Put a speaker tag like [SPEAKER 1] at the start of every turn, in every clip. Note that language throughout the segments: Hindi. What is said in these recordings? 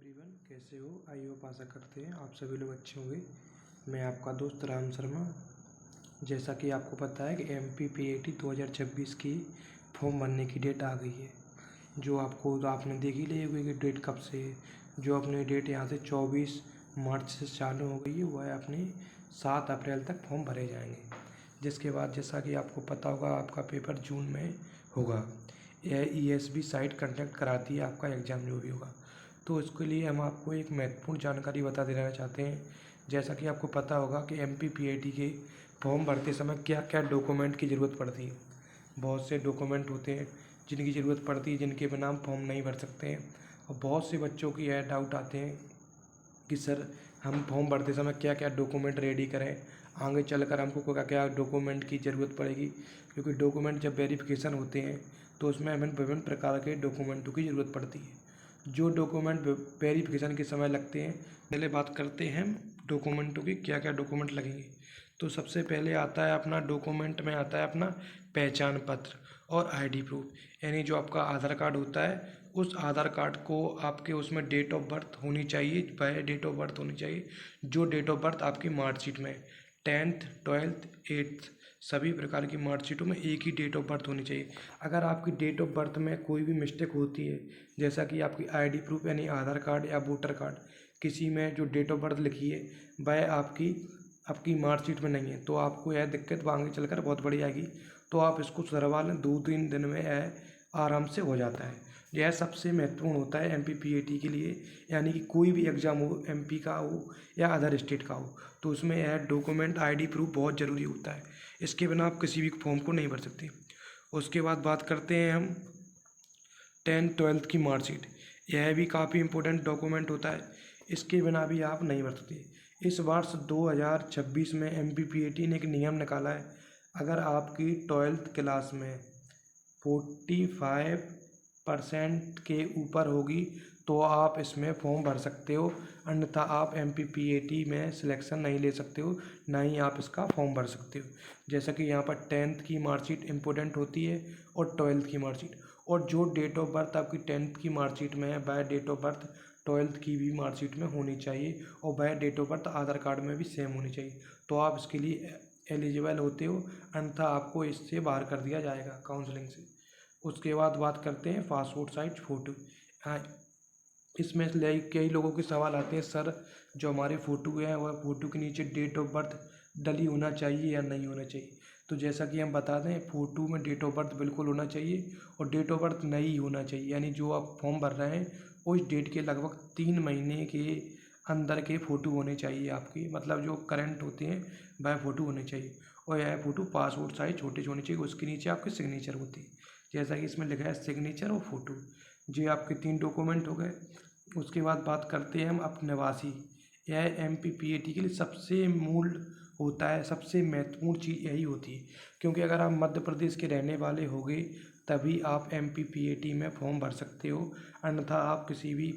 [SPEAKER 1] एवरीवन, कैसे हो? आई होप आशा करते हैं आप सभी लोग अच्छे होंगे। मैं आपका दोस्त राम शर्मा। जैसा कि आपको पता है कि MPPAT 2026 की फॉर्म भरने की डेट आ गई है। जो आपने देख ही ली होगी कि डेट कब से है। जो अपनी डेट यहाँ से 24 मार्च से चालू हो गई है, वह अपनी 7 अप्रैल तक फॉर्म भरे जाएंगे। जिसके बाद जैसा कि आपको पता होगा, आपका पेपर जून में होगा। यह ESB साइट कंडक्ट कराती है आपका एग्ज़ाम जो भी होगा। तो इसके लिए हम आपको एक महत्वपूर्ण जानकारी बता देना चाहते हैं। जैसा कि आपको पता होगा कि MPPAT के फॉर्म भरते समय क्या क्या डॉक्यूमेंट की ज़रूरत पड़ती है। बहुत से डॉक्यूमेंट होते हैं जिनकी ज़रूरत पड़ती है, जिनके बिना हम फॉर्म नहीं भर सकते हैं। और बहुत से बच्चों की यह डाउट आते हैं कि सर, हम फॉर्म भरते समय क्या क्या डॉक्यूमेंट रेडी करें, आगे चलकर हमको क्या क्या डॉक्यूमेंट की ज़रूरत पड़ेगी। क्योंकि डॉक्यूमेंट जब वेरिफिकेशन होते हैं तो उसमें हमें विभिन्न प्रकार के डॉक्यूमेंटों की ज़रूरत पड़ती है। जो डॉक्यूमेंट वेरिफिकेशन के समय लगते हैं, पहले बात करते हैं डॉक्यूमेंटों की, क्या क्या डॉक्यूमेंट लगेंगे। तो सबसे पहले आता है अपना डॉक्यूमेंट में आता है अपना पहचान पत्र और ID प्रूफ। यानी जो आपका आधार कार्ड होता है, उस आधार कार्ड को आपके उसमें डेट ऑफ बर्थ होनी चाहिए, वह डेट ऑफ बर्थ होनी चाहिए जो डेट ऑफ बर्थ आपकी मार्कशीट में 10th 12th 8th सभी प्रकार की मार्कशीटों में एक ही डेट ऑफ बर्थ होनी चाहिए। अगर आपकी डेट ऑफ बर्थ में कोई भी मिस्टेक होती है, जैसा कि आपकी ID प्रूफ यानी आधार कार्ड या वोटर कार्ड, किसी में जो डेट ऑफ बर्थ लिखी है वह आपकी मार्कशीट में नहीं है, तो आपको यह दिक्कत आगे चलकर बहुत बड़ी आएगी। तो आप इसको सुधरवा लें, 2-3 दिन में यह आराम से हो जाता है। यह सबसे महत्वपूर्ण होता है MPPAT के लिए। यानी कि कोई भी एग्ज़ाम हो, MP का हो या अदर स्टेट का हो, तो उसमें यह डॉक्यूमेंट ID प्रूफ बहुत ज़रूरी होता है। इसके बिना आप किसी भी फॉर्म को नहीं भर सकते। उसके बाद बात करते हैं हम 10th-12th की मार्कशीट। यह भी काफ़ी इम्पोर्टेंट डॉक्यूमेंट होता है, इसके बिना भी आप नहीं भर सकते। इस वर्ष 2026 में MPPAT ने एक नियम निकाला है, अगर आपकी 12th क्लास में 45% के ऊपर होगी तो आप इसमें फॉर्म भर सकते हो, अन्यथा आप MPPAT में सिलेक्शन नहीं ले सकते हो, ना ही आप इसका फॉर्म भर सकते हो। जैसा कि यहाँ पर 10th की मार्कशीट इम्पोर्टेंट होती है और 12th की मार्कशीट, और जो डेट ऑफ बर्थ आपकी 10th की मार्कशीट में है वह डेट ऑफ बर्थ 12th की भी मार्कशीट में होनी चाहिए, और वह date of birth Aadhaar card में भी सेम होनी चाहिए। तो आप इसके लिए एलिजिबल होते हो, अन्यथा आपको इससे बाहर कर दिया जाएगा काउंसलिंग से। उसके बाद बात करते हैं पासपोर्ट साइज फ़ोटो। हाँ, इसमें कई लोगों के सवाल आते हैं, सर जो हमारे फ़ोटो हैं वह फ़ोटो के नीचे डेट ऑफ बर्थ डली होना चाहिए या नहीं होना चाहिए। तो जैसा कि हम बता दें, फ़ोटो में डेट ऑफ बर्थ बिल्कुल होना चाहिए और डेट ऑफ बर्थ नहीं होना चाहिए। यानी जो आप फॉर्म भर रहे हैं उस डेट के लगभग 3 महीने के अंदर के फ़ोटो होने चाहिए आपकी, मतलब जो करंट होते हैं वह फ़ोटो होने चाहिए। और यह फ़ोटो पासपोर्ट साइज छोटे से होने चाहिए। उसके नीचे आपके सिग्नेचर होती है, जैसा कि इसमें लिखा है सिग्नेचर और फ़ोटो। ये आपके 3 डॉक्यूमेंट हो गए। उसके बाद बात करते हैं हम अपने निवासी। यह MPPAT के लिए सबसे मूल होता है, सबसे महत्वपूर्ण चीज़ यही होती है। क्योंकि अगर आप मध्य प्रदेश के रहने वाले होगे तभी आप MPPAT में फॉर्म भर सकते हो, अन्यथा आप किसी भी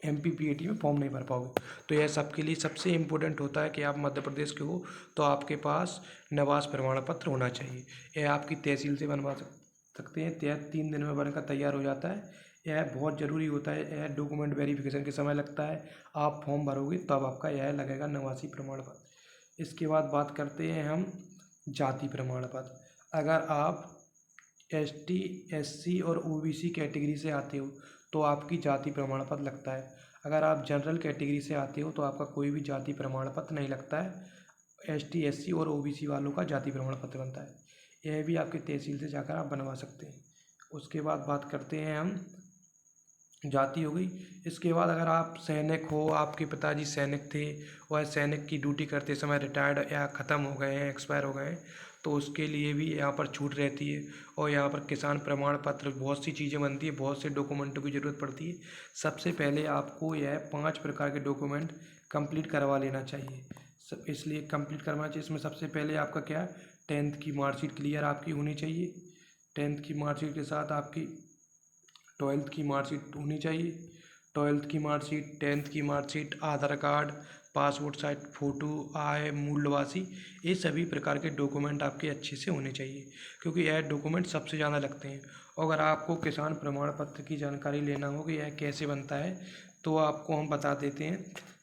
[SPEAKER 1] MPPAT में फॉर्म नहीं भर पाओगे। तो यह सबके लिए सबसे इम्पोर्टेंट होता है कि आप मध्य प्रदेश के हो तो आपके पास निवास प्रमाण पत्र होना चाहिए। यह आपकी तहसील से बनवा सकते हैं, 3 दिन में बनकर तैयार हो जाता है। यह बहुत ज़रूरी होता है, यह डॉक्यूमेंट वेरिफिकेशन के समय लगता है। आप फॉर्म भरोगे तब आपका यह लगेगा निवासी प्रमाण पत्र। इसके बाद बात करते हैं हम जाति प्रमाण पत्र। अगर आप ST SC और OBC कैटेगरी से आते हो तो आपकी जाति प्रमाण पत्र लगता है। अगर आप जनरल कैटेगरी से आते हो तो आपका कोई भी जाति प्रमाण पत्र नहीं लगता है। ST SC और OBC वालों का जाति प्रमाण पत्र बनता है। यह भी आपकी तहसील से जाकर आप बनवा सकते हैं। उसके बाद बात करते हैं हम, जाति हो गई। इसके बाद अगर आप सैनिक हो, आपके पिताजी सैनिक थे, वह सैनिक की ड्यूटी करते समय रिटायर्ड या ख़त्म हो गए हैं, एक्सपायर हो गए हैं, तो उसके लिए भी यहाँ पर छूट रहती है। और यहाँ पर किसान प्रमाण पत्र, बहुत सी चीज़ें बनती है, बहुत से डॉक्यूमेंटों की ज़रूरत पड़ती है। सबसे पहले आपको यह 5 प्रकार के डॉक्यूमेंट कंप्लीट करवा लेना चाहिए। इसलिए कंप्लीट करवाना चाहिए। इसमें सबसे पहले आपका क्या है, 10th की मार्कशीट क्लियर आपकी होनी चाहिए। 10th की मार्कशीट के साथ आपकी 12th की मार्कशीट होनी चाहिए। 12th की मार्कशीट, 10th की मार्कशीट, आधार कार्ड, पासपोर्ट साइज फ़ोटो, आय, मूल निवासी, ये सभी प्रकार के डॉक्यूमेंट आपके अच्छे से होने चाहिए, क्योंकि यह डॉक्यूमेंट सबसे ज़्यादा लगते हैं। और अगर आपको किसान प्रमाण पत्र की जानकारी लेना हो कि यह कैसे बनता है, तो आपको हम बता देते हैं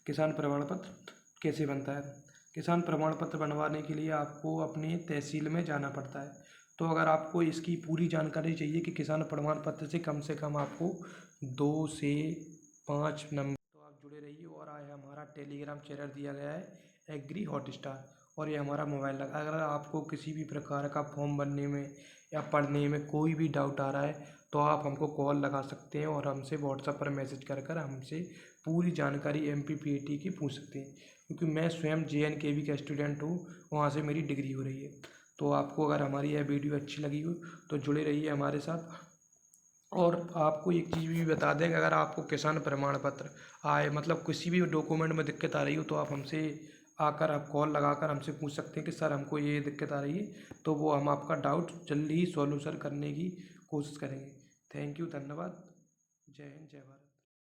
[SPEAKER 1] किसान प्रमाण पत्र कैसे बनता है। किसान प्रमाण पत्र बनवाने के लिए आपको अपनी तहसील में जाना पड़ता है। तो अगर आपको इसकी पूरी जानकारी चाहिए कि किसान प्रमाण पत्र से कम आपको 2 से 5 नंबर, तो आप जुड़े रहिए। और आए हमारा टेलीग्राम चैनल दिया गया है एग्री हॉटस्टार, और ये हमारा मोबाइल नंबर। अगर आपको किसी भी प्रकार का फॉर्म भरने में या पढ़ने में कोई भी डाउट आ रहा है तो आप हमको कॉल लगा सकते हैं और हमसे व्हाट्सएप पर मैसेज कर हमसे पूरी जानकारी MPPAT की पूछ सकते हैं, क्योंकि मैं स्वयं JNKV का स्टूडेंट हूँ, वहाँ से मेरी डिग्री हो रही है। तो आपको अगर हमारी यह वीडियो अच्छी लगी हो तो जुड़े रहिए हमारे साथ। और आपको एक चीज़ भी बता दें कि अगर आपको किसान प्रमाण पत्र आए, मतलब किसी भी डॉक्यूमेंट में दिक्कत आ रही हो, तो आप हमसे आकर आप कॉल लगाकर हमसे पूछ सकते हैं कि सर हमको ये दिक्कत आ रही है, तो वो हम आपका डाउट जल्दी ही सॉल्यूशन करने की कोशिश करेंगे। थैंक यू, धन्यवाद। जय हिंद, जय भारत।